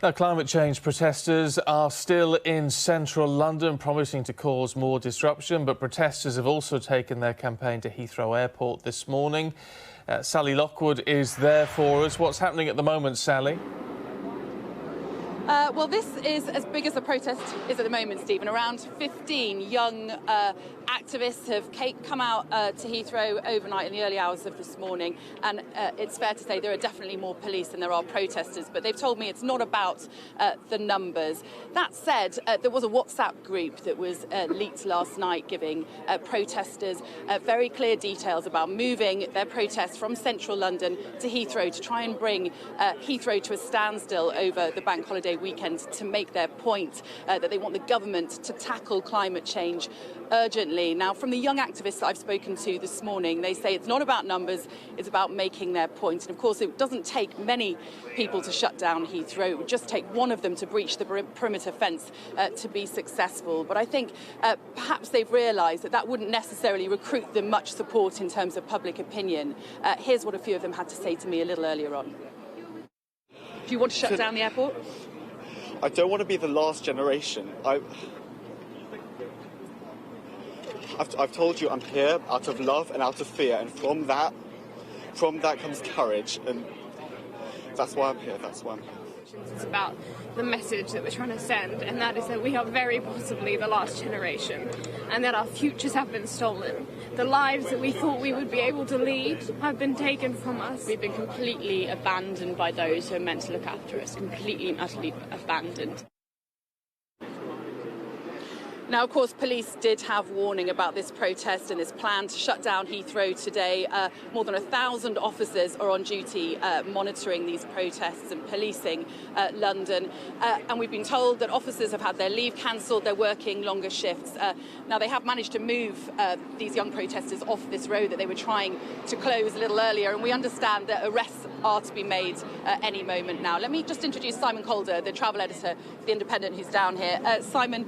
Now, climate change protesters are still in central London, promising to cause more disruption, but protesters have also taken their campaign to Heathrow Airport this morning. Sally Lockwood is there for us. What's happening at the moment, Sally? Well, this is as big as the protest is at the moment, Stephen. Around 15 young activists have come out to Heathrow overnight in the early hours of this morning. And it's fair to say there are definitely more police than there are protesters. But they've told me it's not about the numbers. That said, there was a WhatsApp group that was leaked last night giving protesters very clear details about moving their protests from central London to Heathrow to try and bring Heathrow to a standstill over the bank holiday weekend, to make their point that they want the government to tackle climate change urgently. Now, from the young activists that I've spoken to this morning, they say it's not about numbers, it's about making their point. And of course, it doesn't take many people to shut down Heathrow. It would just take one of them to breach the perimeter fence to be successful. But I think perhaps they've realised that that wouldn't necessarily recruit them much support in terms of public opinion. Here's what a few of them had to say to me a little earlier on. Do you want to shut down the airport? I don't want to be the last generation. I've told you I'm here out of love and out of fear, and from that comes courage, and that's why I'm here. That's why I'm here. It's about the message that we're trying to send, and that is that we are very possibly the last generation, and that our futures have been stolen. The lives that we thought we would be able to lead have been taken from us. We've been completely abandoned by those who are meant to look after us, completely and utterly abandoned. Now, of course, police did have warning about this protest and this plan to shut down Heathrow today. More than 1,000 officers are on duty monitoring these protests and policing London. And we've been told that officers have had their leave cancelled, they're working longer shifts. Now, they have managed to move these young protesters off this road that they were trying to close a little earlier. And we understand that arrests are to be made any moment now. Let me just introduce Simon Calder, the travel editor for The Independent, who's down here. Simon,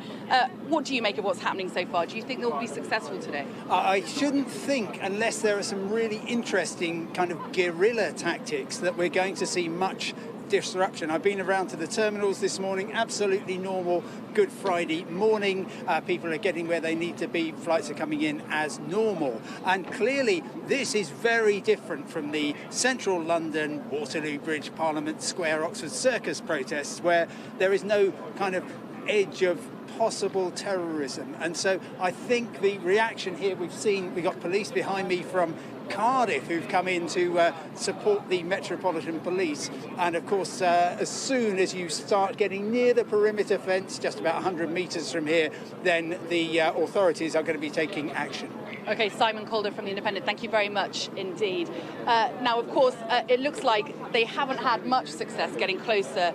what do you make of what's happening so far? Do you think they'll be successful today? I shouldn't think, unless there are some really interesting kind of guerrilla tactics, that we're going to see much disruption. I've been around to the terminals this morning, absolutely normal Good Friday morning. People are getting where they need to be, flights are coming in as normal. And clearly this is very different from the central London, Waterloo Bridge, Parliament Square, Oxford Circus protests, where there is no kind of edge of possible terrorism. And so I think the reaction here we've got police behind me from Cardiff who've come in to support the Metropolitan Police. And of course, as soon as you start getting near the perimeter fence, just about 100 metres from here, then the authorities are going to be taking action. OK, Simon Calder from The Independent, thank you very much indeed. Now, of course, it looks like they haven't had much success getting closer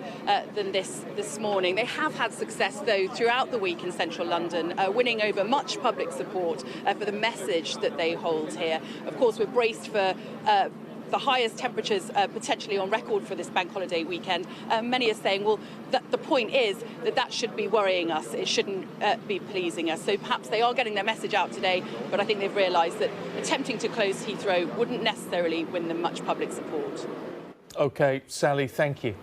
than this morning. They have had success, though, throughout the week in central London, winning over much public support for the message that they hold here. Of course, we're braced for the highest temperatures potentially on record for this bank holiday weekend. Many are saying, well, the point is that should be worrying us. It shouldn't be pleasing us. So perhaps they are getting their message out today, but I think they've realised that attempting to close Heathrow wouldn't necessarily win them much public support. OK, Sally, thank you.